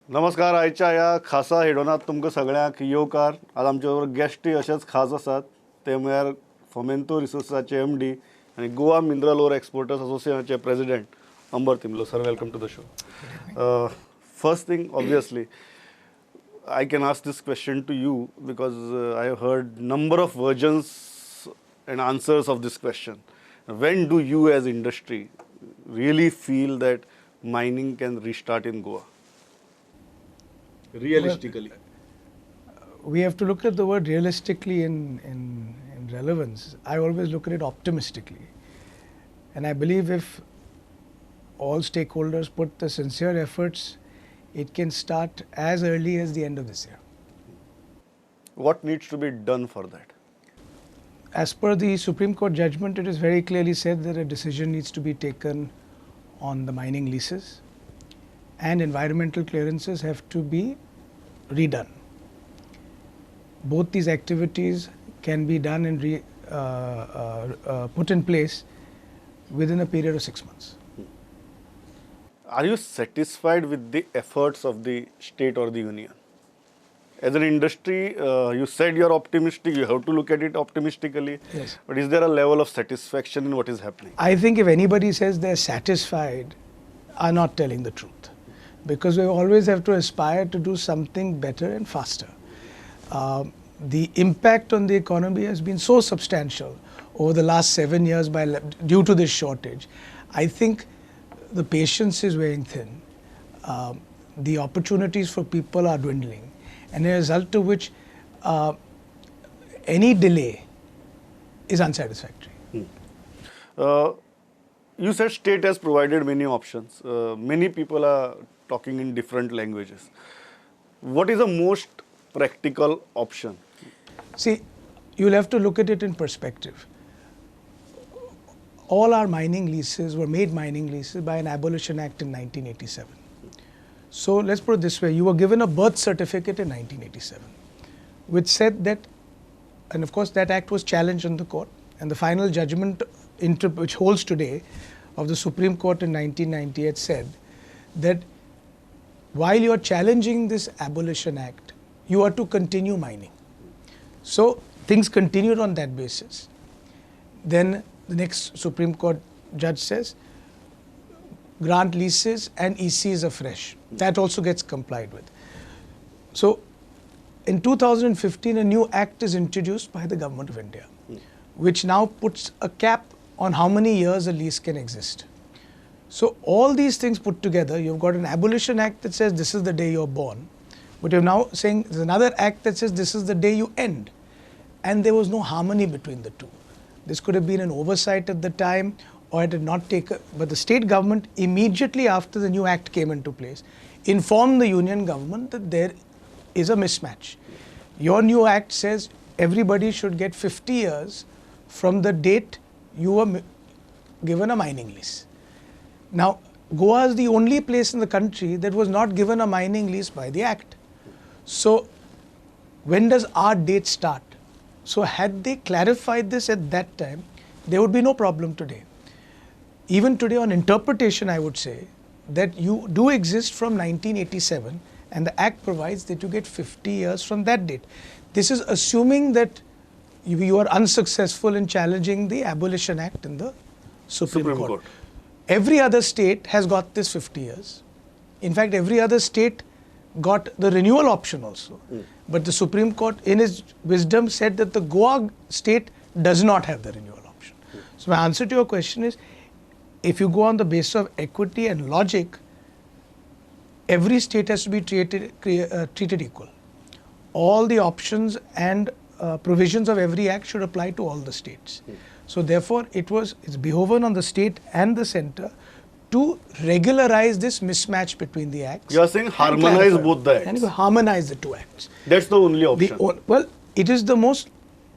नमस्कार. आयच्या ह्या खासा हेडोनात तुमकां सगळ्यांक येवकार. आज आमचे बरोबर गेस्टी अशेच खास आसात. ते म्हळ्यार फोमेंतो रिसोर्साचे MD आनी गोवा मिनरल ओर एक्सपोर्टर्स असोसिएशनाचे president Ambar Timblo. Sir, welcome to the show. First thing, obviously I can ask this question to you because I have heard number of versions and answers of this question. When do you as industry really feel that mining can restart in Goa? Realistically. We have to look at the word realistically in relevance. I always look at it optimistically. And I believe if all stakeholders put the sincere efforts, it can start as early as the end of this year. What needs to be done for that? As per the Supreme Court judgment, it is very clearly said that a decision needs to be taken on the mining leases and environmental clearances have to be redone. Both these activities can be done and put in place within a period of 6 months. Are you satisfied with the efforts of the state or the union? As an industry, you said you're optimistic, you have to look at it optimistically. Yes. But is there a level of satisfaction in what is happening? I think if anybody says they're satisfied, are not telling the truth. Because we always have to aspire to do something better and faster. The impact on the economy has been so substantial over the last 7 years due to this shortage. I think the patience is wearing thin. The opportunities for people are dwindling. And as a result of which, any delay is unsatisfactory. You said state has provided many options. Many people are talking in different languages. What is the most practical option? See, you'll have to look at it in perspective. All our mining leases were made mining leases by an abolition act in 1987. So let's put it this way, you were given a birth certificate in 1987, which said that, and of course that act was challenged in the court, and the final judgment which holds today of the Supreme Court in 1998 said that while you are challenging this abolition act, you are to continue mining. So things continued on that basis. Then the next Supreme Court judge says, grant leases and ECs afresh. That also gets complied with. So in 2015, a new act is introduced by the Government of India, which now puts a cap on how many years a lease can exist. So all these things put together, you've got an abolition act that says this is the day you're born, but you're now saying there's another act that says this is the day you end. And there was no harmony between the two. This could have been an oversight at the time, or it had not taken, but the state government immediately after the new act came into place informed the union government that there is a mismatch. Your new act says everybody should get 50 years from the date you were given a mining lease. Now, Goa is the only place in the country that was not given a mining lease by the act. So, when does our date start? So, had they clarified this at that time, there would be no problem today. Even today on interpretation, I would say that you do exist from 1987 and the act provides that you get 50 years from that date. This is assuming that you are unsuccessful in challenging the abolition act in the Supreme Court. Every other state has got this 50 years. In fact, every other state got the renewal option also. But the Supreme Court in its wisdom said that the Goa state does not have the renewal option. So my answer to your question is, if you go on the basis of equity and logic, every state has to be treated equal. All the options and provisions of every act should apply to all the states. So therefore, it's behoven on the state and the center to regularize this mismatch between the acts. You are saying harmonize both the acts. And harmonize the two acts. That's the only option. Well, it is the most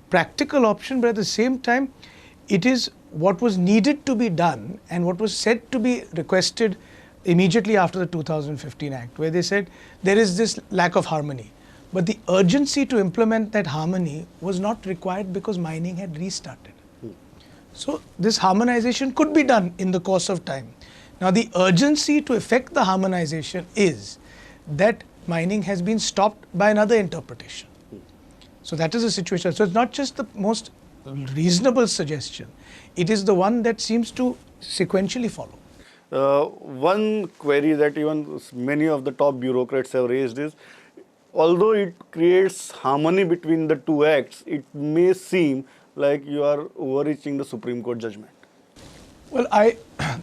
practical option, but at the same time, it is what was needed to be done and what was said to be requested immediately after the 2015 Act, where they said there is this lack of harmony. But the urgency to implement that harmony was not required because mining had restarted. So this harmonization could be done in the course of time. Now the urgency to effect the harmonization is that mining has been stopped by another interpretation. So that is the situation. So it's not just the most reasonable suggestion, it is the one that seems to sequentially follow. One query that even many of the top bureaucrats have raised is, although it creates harmony between the two acts, it may seem like you are overreaching the Supreme Court judgment. Well,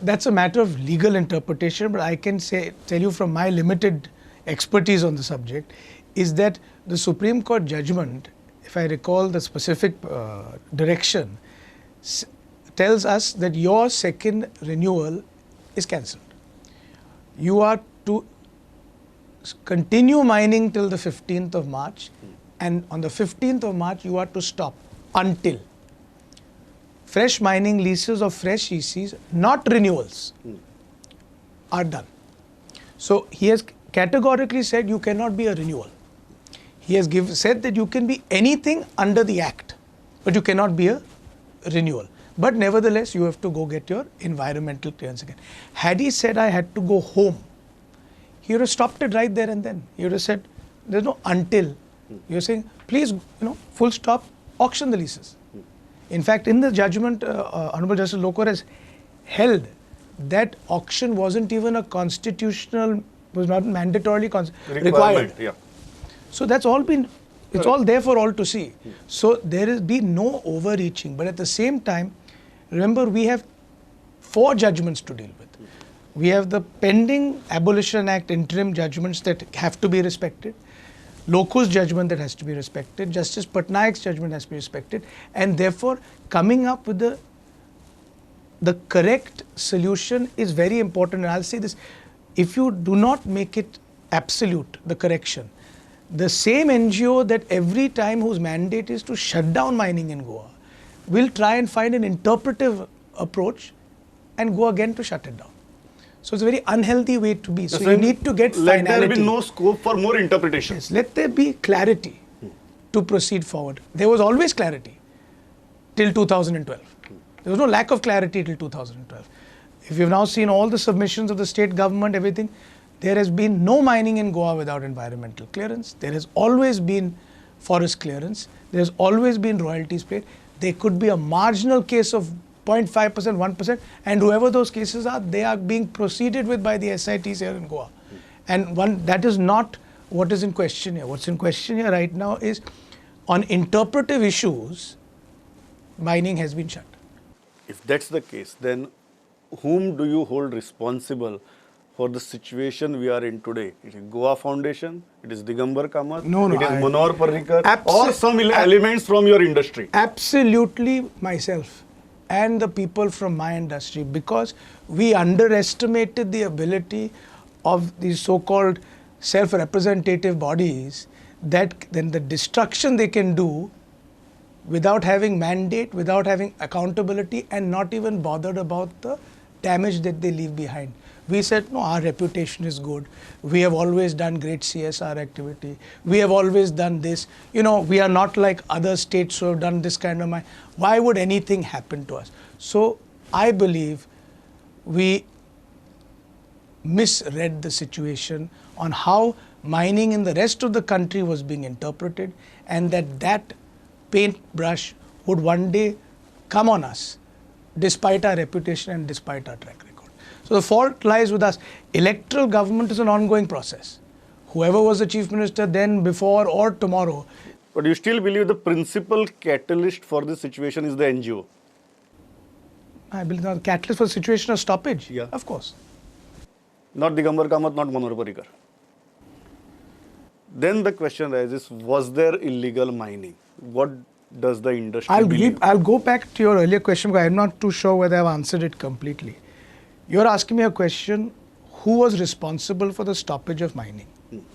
that's a matter of legal interpretation, but I can tell you from my limited expertise on the subject, is that the Supreme Court judgment, if I recall the specific direction, tells us that your second renewal is cancelled. You are to continue mining till the 15th of March, and on the 15th of March you are to stop until fresh mining leases of fresh ECs, not renewals, are done. So he has categorically said you cannot be a renewal. He has said that you can be anything under the Act, but you cannot be a renewal. But nevertheless, you have to go get your environmental clearance again. Had he said I had to go home, he would have stopped it right there and then. He would have said, there's no until. You're saying, please, full stop, auction the leases. In fact, in the judgment, Honorable Justice Lokar has held that auction wasn't even a constitutional, was not mandatorily required. Yeah. So that's all been, it's all there for all to see. So there has been no overreaching. But at the same time, remember, we have 4 judgments to deal with. We have the pending Abolition Act interim judgments that have to be respected, Loku's judgment that has to be respected, Justice Patnaik's judgment has to be respected, and therefore coming up with the correct solution is very important. And I'll say this, if you do not make it absolute, the correction, the same NGO that every time whose mandate is to shut down mining in Goa will try and find an interpretive approach and go again to shut it down. So it's a very unhealthy way to be. So you need to get finality. Let there be no scope for more interpretation. Yes, let there be clarity to proceed forward. There was always clarity till 2012. There was no lack of clarity till 2012. If you've now seen all the submissions of the state government, everything, there has been no mining in Goa without environmental clearance. There has always been forest clearance. There has always been royalties paid. There could be a marginal case of 0.5%, 1%, and whoever those cases are, they are being proceeded with by the SITs here in Goa. And that is not what is in question here. What's in question here right now is on interpretive issues, mining has been shut. If that's the case, then whom do you hold responsible for the situation we are in today? It is Goa Foundation, it is Digambar Kamath, it is Manohar Parrikar, or some elements from your industry? Absolutely myself and the people from my industry, because we underestimated the ability of these so-called self-representative bodies, that then the destruction they can do without having mandate, without having accountability, and not even bothered about the damage that they leave behind. We said, no, our reputation is good. We have always done great CSR activity. We have always done this. We are not like other states who have done this kind of mine. Why would anything happen to us? So I believe we misread the situation on how mining in the rest of the country was being interpreted, and that paintbrush would one day come on us, despite our reputation and despite our track record. So the fault lies with us. Electoral government is an ongoing process. Whoever was the chief minister then, before, or tomorrow. But you still believe the principal catalyst for this situation is the NGO? I believe the catalyst for the situation of stoppage. Yeah. Of course. Not Digambar Kamath, not Manohar Parrikar. Then the question arises, was there illegal mining? What does the industry believe? I'll go back to your earlier question, because I'm not too sure whether I've answered it completely. You're asking me a question, who was responsible for the stoppage of mining?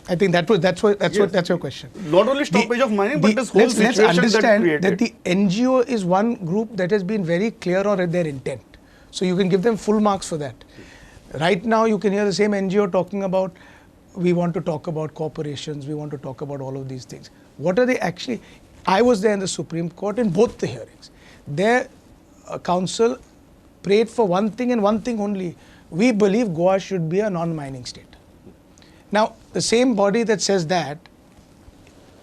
I think that's your question. Not only stoppage of mining, but this whole let's situation understand that created. that the NGO is one group that has been very clear on their intent. So you can give them full marks for that. Right now you can hear the same NGO talking about, we want to talk about corporations, we want to talk about all of these things. What are they actually? I was there in the Supreme Court in both the hearings. Their counsel prayed for one thing and one thing only. We believe Goa should be a non-mining state. Now, the same body that says that,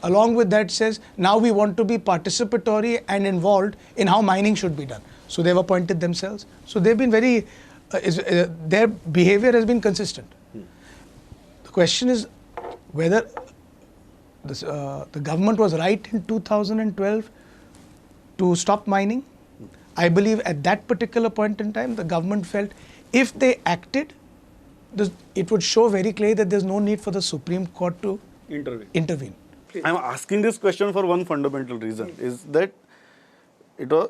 along with that says, now we want to be participatory and involved in how mining should be done. So they've appointed themselves. So they've been very, their behavior has been consistent. The question is whether this, the government was right in 2012 to stop mining. I believe at that particular point in time, the government felt if they acted, it would show very clearly that there's no need for the Supreme Court to intervene. I'm asking this question for one fundamental reason, is that it was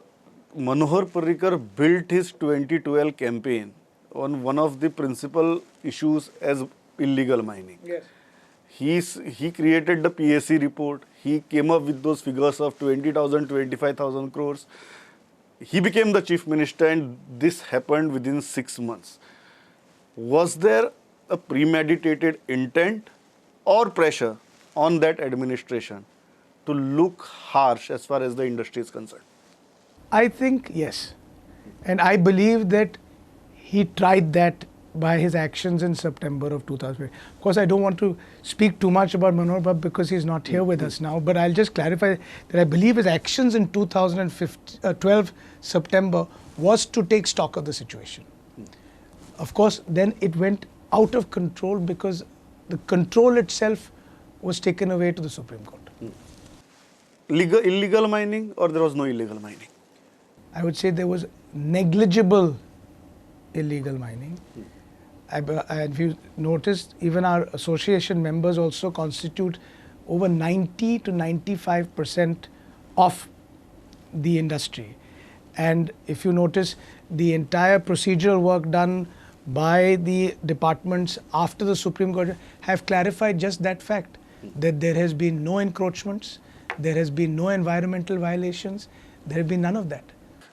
Manohar Parrikar built his 2012 campaign on one of the principal issues as illegal mining. Yes. He created the PAC report. He came up with those figures of 20,000, 25,000 crores. He became the chief minister, and this happened within 6 months. Was there a premeditated intent or pressure on that administration to look harsh as far as the industry is concerned? I think yes. And I believe that he tried that by his actions in September of 2000. Of course, I don't want to speak too much about Manohar Bab because he's not here with us now, but I'll just clarify that I believe his actions in 2012 September was to take stock of the situation. Of course, then it went out of control because the control itself was taken away to the Supreme Court. Illegal mining, or there was no illegal mining? I would say there was negligible illegal mining. And if you noticed, even our association members also constitute over 90 to 95% of the industry. And if you notice, the entire procedural work done by the departments after the Supreme Court have clarified just that fact, that there has been no encroachments, there has been no environmental violations, there have been none of that.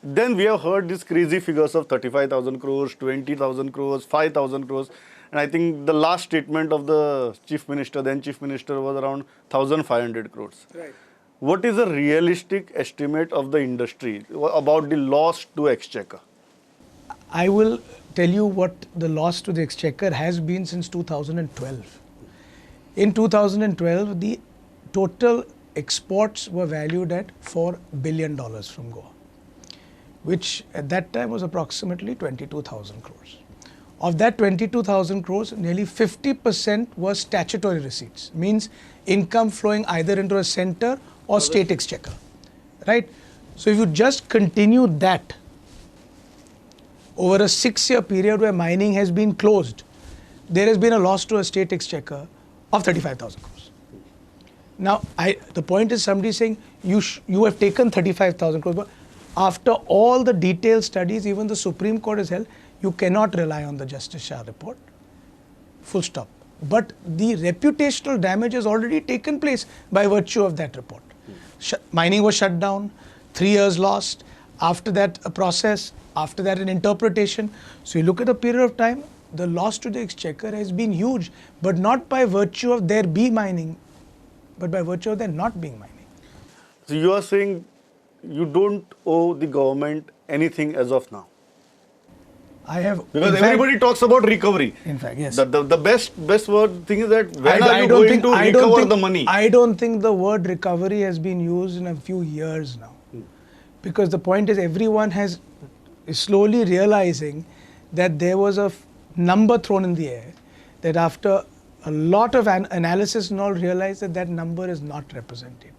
Then we have heard these crazy figures of 35,000 crores, 20,000 crores, 5,000 crores. And I think the last statement of the chief minister, then chief minister, was around 1,500 crores. Right. What is a realistic estimate of the industry about the loss to exchequer? I will tell you what the loss to the exchequer has been since 2012. In 2012, the total exports were valued at $4 billion from Goa, which at that time was approximately 22,000 crores. Of that 22,000 crores, nearly 50% was statutory receipts, means income flowing either into a center or state exchequer, right? So if you just continue that over a 6-year period where mining has been closed, there has been a loss to a state exchequer of 35,000 crores. Now, the point is somebody saying you have taken 35,000 crores, but after all the detailed studies, even the Supreme Court has held, you cannot rely on the Justice Shah report. Full stop. But the reputational damage has already taken place by virtue of that report. Mining was shut down, 3 years lost, after that a process, after that an interpretation. So you look at a period of time, the loss to the exchequer has been huge, but not by virtue of there be mining, but by virtue of there not being mining. So you are saying you don't owe the government anything as of now? I have, because everybody talks about recovery. In fact, yes. The best word thing is that when are you going to recover the money? I don't think the word recovery has been used in a few years now. Because the point is everyone is slowly realizing that there was a number thrown in the air, that after a lot of analysis and all realized that that number is not representative.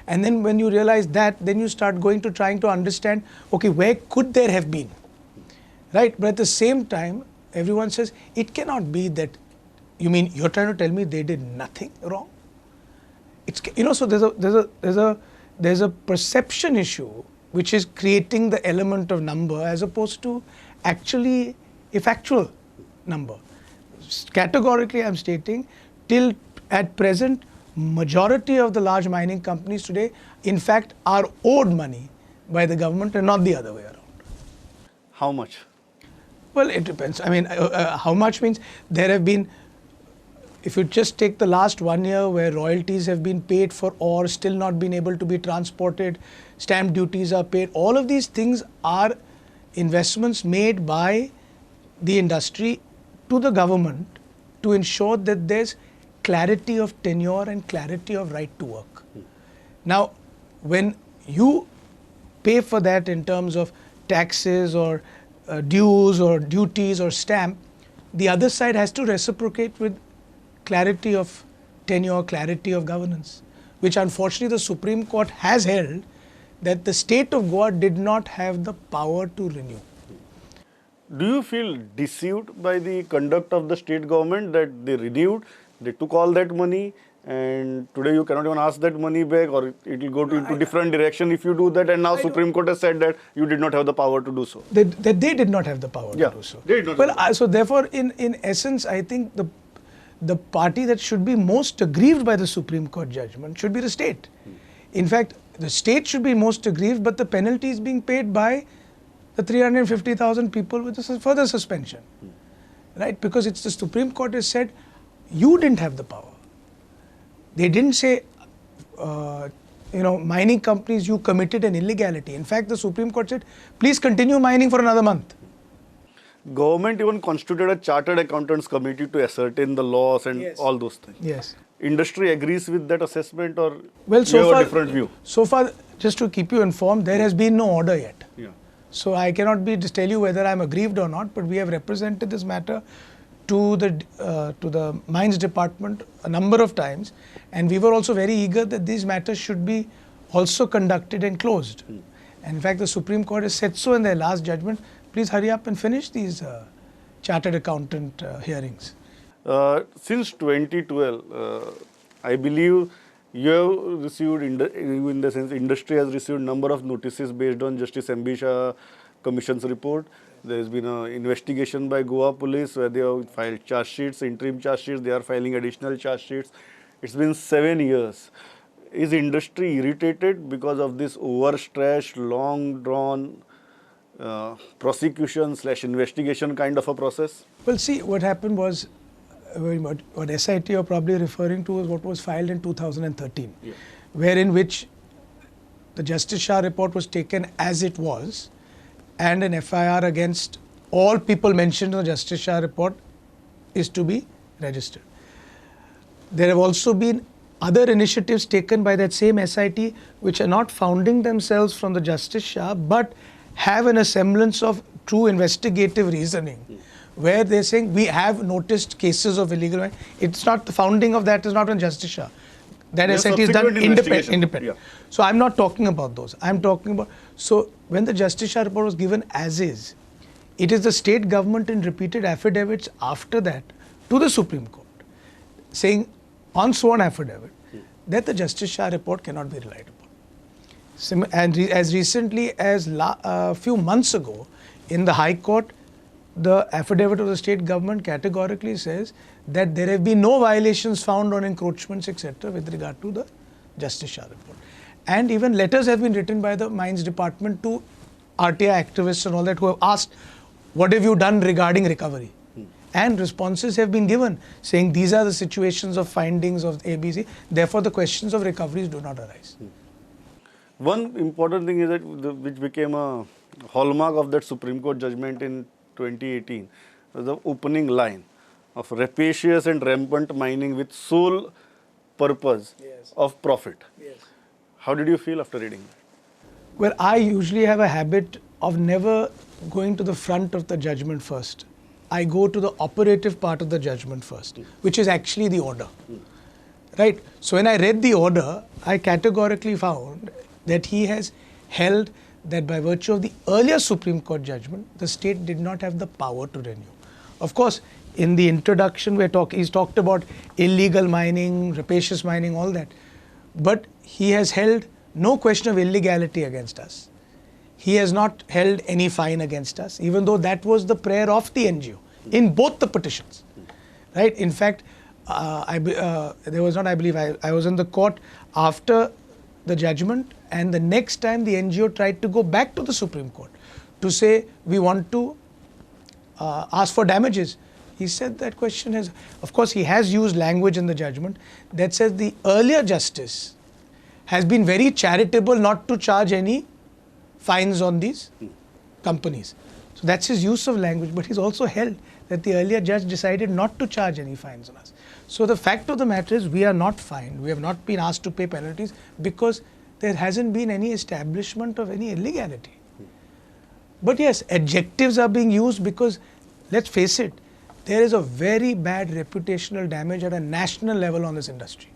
And then when you realize that, then you start trying to understand, okay, where could there have been? Right? But at the same time, everyone says, it cannot be that, you mean you're trying to tell me they did nothing wrong? It's, so there's a perception issue which is creating the element of number as opposed to actually a factual number. Categorically, I'm stating, till at present, majority of the large mining companies today, in fact, are owed money by the government and not the other way around. How much? Well, it depends. I mean, how much means there have been, if you just take the last 1 year where royalties have been paid for ore still not been able to be transported, stamp duties are paid, all of these things are investments made by the industry to the government to ensure that there's clarity of tenure and clarity of right to work. Now, when you pay for that in terms of taxes or dues or duties or stamp, the other side has to reciprocate with clarity of tenure, clarity of governance, which unfortunately the Supreme Court has held that the state of Goa did not have the power to renew. Do you feel deceived by the conduct of the state government that they renewed, they took all that money, and today you cannot even ask that money back, or it will go into different direction if you do that, and now Supreme Court has said that you did not have the power to do so? That they did not have the power to do so. They did not have the power. So therefore, in essence, I think the party that should be most aggrieved by the Supreme Court judgment should be the state. In fact, the state should be most aggrieved, but the penalty is being paid by the 350,000 people with a further suspension. Right? Because it's the Supreme Court has said, you didn't have the power. They didn't say, mining companies, you committed an illegality. In fact, the Supreme Court said, please continue mining for another month. Government even constituted a chartered accountants committee to ascertain the laws and all those things. Yes. Industry agrees with that assessment, or Well, you so have far, a different view? So far, just to keep you informed, there has been no order yet. Yeah. So I cannot just tell you whether I'm aggrieved or not, but we have represented this matter to the Mines Department a number of times, and we were also very eager that these matters should be also conducted and closed. And in fact, the Supreme Court has said so in their last judgment. Please hurry up and finish these chartered accountant hearings. Since 2012, I believe you have received, in the sense industry has received number of notices based on Justice Ambisha Commission's report. There has been an investigation by Goa police where they have filed charge sheets, interim charge sheets, they are filing additional charge sheets. It's been 7 years. Is industry irritated because of this overstretched, long drawn prosecution / investigation kind of a process? Well, see, what happened was, what SIT you're probably referring to was what was filed in 2013, wherein which the Justice Shah report was taken as it was, and an FIR against all people mentioned in the Justice Shah report is to be registered. There have also been other initiatives taken by that same SIT which are not founding themselves from the Justice Shah, but have an semblance of true investigative reasoning, where they're saying we have noticed cases of illegal mining. It's not, the founding of that is not on Justice Shah. That SIT is done independent. Yeah. So I'm not talking about those. I'm talking about, so when the Justice Shah report was given as is, it is the state government in repeated affidavits after that to the Supreme Court saying on sworn affidavit that the Justice Shah report cannot be relied upon. And as recently as a few months ago in the High Court, the affidavit of the state government categorically says that there have been no violations found on encroachments, etc., with regard to the Justice Shah report. And even letters have been written by the Mines Department to RTI activists and all that who have asked, what have you done regarding recovery? And responses have been given saying these are the situations of findings of ABC, therefore the questions of recoveries do not arise. One important thing is that which became a hallmark of that Supreme Court judgment in 2018 was the opening line of rapacious and rampant mining with sole purpose of profit. How did you feel after reading that? Well, I usually have a habit of never going to the front of the judgment first. I go to the operative part of the judgment first, which is actually the order. Right? So when I read the order, I categorically found that he has held that by virtue of the earlier Supreme Court judgment, the state did not have the power to renew. Of course, in the introduction, he's talked about illegal mining, rapacious mining, all that. But he has held no question of illegality against us. He has not held any fine against us, even though that was the prayer of the NGO in both the petitions. Right? In fact, I was in the court after the judgment, and the next time the NGO tried to go back to the Supreme Court to say we want to ask for damages. He said that question has, of course he has used language in the judgment that says the earlier justice has been very charitable not to charge any fines on these companies. So that's his use of language, but he's also held that the earlier judge decided not to charge any fines on us. So the fact of the matter is we are not fined. We have not been asked to pay penalties because there hasn't been any establishment of any illegality. But yes, adjectives are being used because, let's face it, there is a very bad reputational damage at a national level on this industry.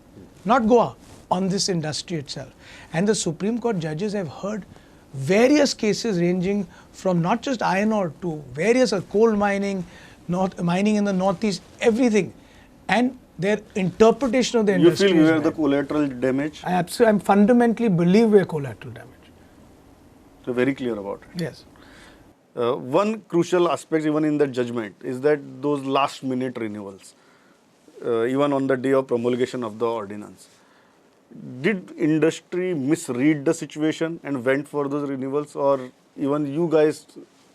Not Goa, on this industry itself. And the Supreme Court judges have heard various cases ranging from not just iron ore to various coal mining, mining in the northeast, everything. And their interpretation of the industry. You feel we are the collateral damage? I fundamentally believe we are collateral damage. So very clear about it. Yes. One crucial aspect even in the judgment is that those last minute renewals, even on the day of promulgation of the ordinance. Did industry misread the situation and went for those renewals, or even you guys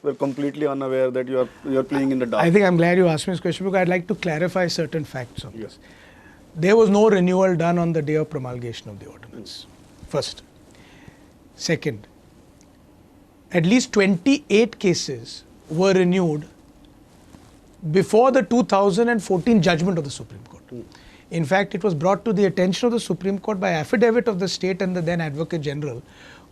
were completely unaware that you are playing in the dark? I think I'm glad you asked me this question because I'd like to clarify certain facts on this. There was no renewal done on the day of promulgation of the ordinance. First. Second, at least 28 cases were renewed before the 2014 judgment of the Supreme Court. In fact, it was brought to the attention of the Supreme Court by affidavit of the state and the then Advocate General,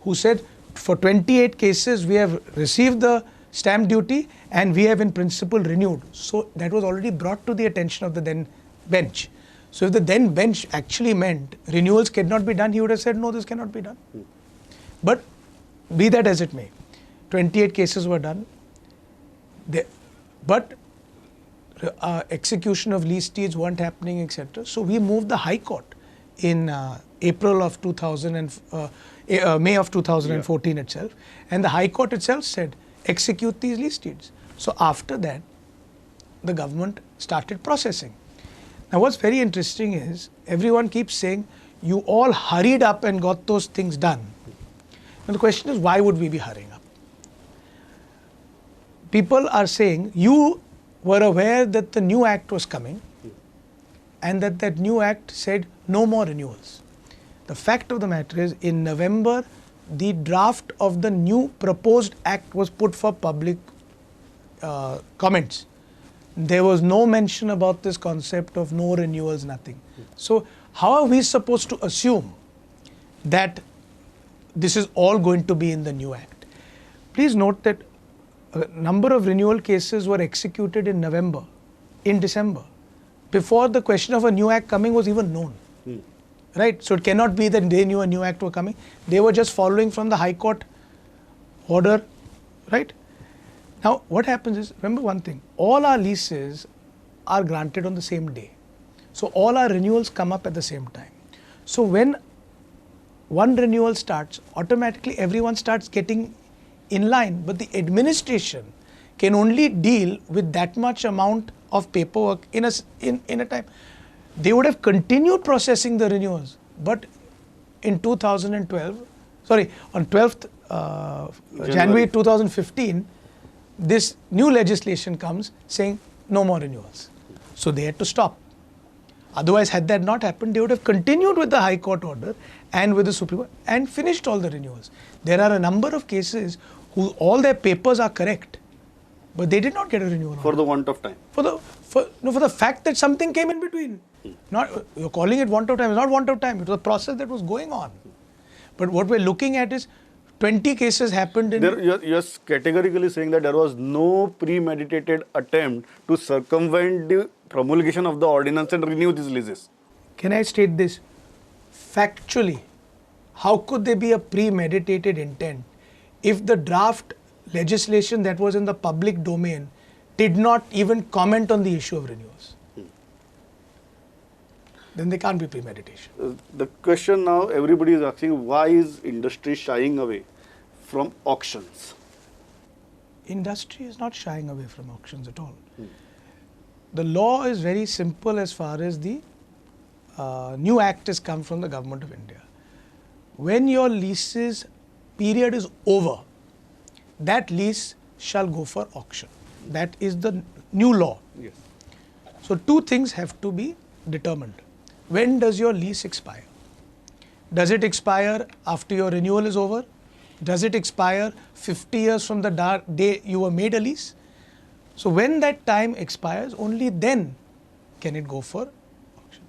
who said for 28 cases we have received the stamp duty and we have in principle renewed. So that was already brought to the attention of the then bench. So if the then bench actually meant renewals cannot be done, he would have said no, this cannot be done. But be that as it may, 28 cases were done. But execution of lease deeds weren't happening, etc. So we moved the High Court in April of 2000 and May of 2014 itself, and the High Court itself said execute these lease deeds. So after that, the government started processing. Now what's very interesting is everyone keeps saying you all hurried up and got those things done. Now the question is, why would we be hurrying up? People are saying you were aware that the new act was coming and that new act said no more renewals. The fact of the matter is, in November, the draft of the new proposed act was put for public comments. There was no mention about this concept of no renewals, nothing. So how are we supposed to assume that this is all going to be in the new act? Please note that a number of renewal cases were executed in November, in December, before the question of a new act coming was even known. Right? So it cannot be that they knew a new act was coming. They were just following from the High Court order, right? Now what happens is, remember one thing, all our leases are granted on the same day. So all our renewals come up at the same time. So when one renewal starts, automatically everyone starts getting in line, but the administration can only deal with that much amount of paperwork in a time. They would have continued processing the renewals, but in 2012, on 12th January 2015, this new legislation comes saying no more renewals. So they had to stop. Otherwise, had that not happened, they would have continued with the High Court order and with the Supreme Court and finished all the renewals. There are a number of cases who all their papers are correct, but they did not get a renewal. For the want of time. For the fact that something came in between. Not you're calling it want of time. It's not want of time. It was a process that was going on. But what we're looking at is 20 cases happened in. You're categorically saying that there was no premeditated attempt to circumvent the promulgation of the ordinance and renew these leases. Can I state this? Factually, how could there be a premeditated intent if the draft legislation that was in the public domain did not even comment on the issue of renewals? Then there can't be premeditation. The question now everybody is asking, why is industry shying away from auctions? Industry is not shying away from auctions at all. The law is very simple as far as the new act has come from the Government of India. When your lease's period is over, that lease shall go for auction. That is the new law. Yes. So two things have to be determined. When does your lease expire? Does it expire after your renewal is over? Does it expire 50 years from the day you were made a lease? So when that time expires, only then can it go for auction.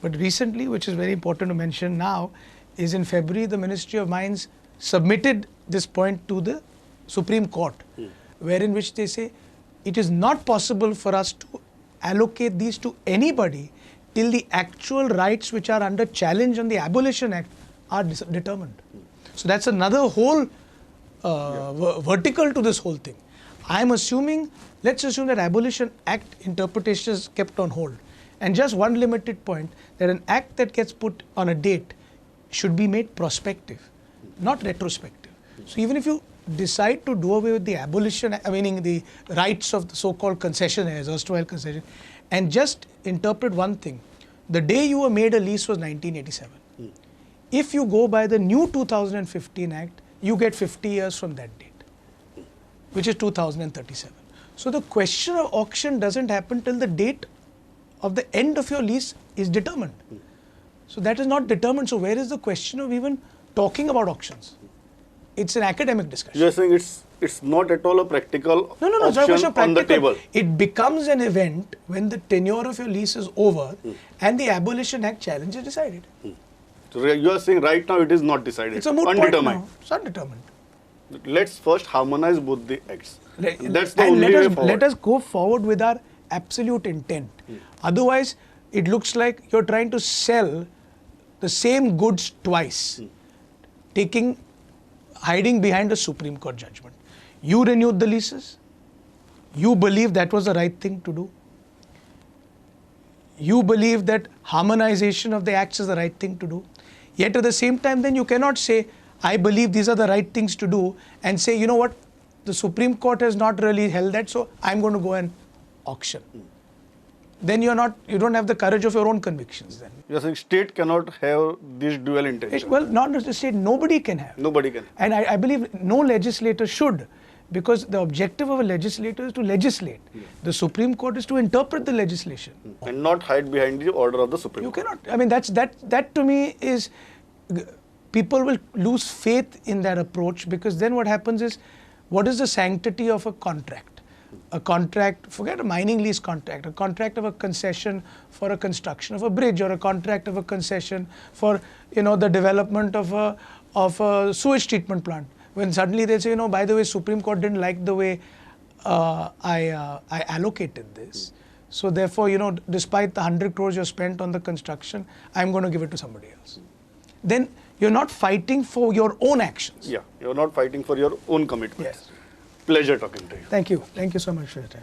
But recently, which is very important to mention now, is in February, the Ministry of Mines submitted this point to the Supreme Court, wherein which they say it is not possible for us to allocate these to anybody till the actual rights which are under challenge on the Abolition Act are determined. So that's another whole vertical to this whole thing. I'm assuming, let's assume that Abolition Act interpretation is kept on hold. And just one limited point, that an act that gets put on a date should be made prospective, not retrospective. So even if you decide to do away with the abolition, meaning the rights of the so-called concessionaires, erstwhile concession, and just interpret one thing, the day you were made a lease was 1987. If you go by the new 2015 Act, you get 50 years from that date, which is 2037. So the question of auction doesn't happen till the date of the end of your lease is determined. So that is not determined. So where is the question of even talking about auctions? It's an academic discussion. You're saying it's not at all a practical No, it's not a question option of on the practical. table. It becomes an event when the tenure of your lease is over and the Abolition Act challenge is decided. So you are saying right now it is not decided. It's a moot point undetermined. now. It's undetermined. Let's first harmonize both the acts. That's the And only way forward. let us go forward with our absolute intent. Otherwise, it looks like you're trying to sell the same goods twice, hiding behind a Supreme Court judgment. You renewed the leases. You believe that was the right thing to do. You believe that harmonization of the acts is the right thing to do. Yet at the same time, then you cannot say, I believe these are the right things to do, and say, you know what, the Supreme Court has not really held that, so I'm going to go and auction. Then you don't have the courage of your own convictions then. You're saying state cannot have this dual intention. Well, not just the state, nobody can have. Nobody can. And I believe no legislator should, because the objective of a legislator is to legislate. The Supreme Court is to interpret the legislation. And not hide behind the order of the Supreme You Court. cannot. I mean, that to me is, people will lose faith in that approach, because then what happens is, what is the sanctity of a contract? A contract, forget a mining lease contract, a contract of a concession for a construction of a bridge, or a contract of a concession for, the development of a sewage treatment plant. When suddenly they say, by the way, Supreme Court didn't like the way I allocated this. So therefore, despite the 100 crores you spent on the construction, I'm going to give it to somebody else. Then you're not fighting for your own actions. Yeah, you're not fighting for your own commitments. Yes. Pleasure talking to you. Thank you. Thank you so much for your time.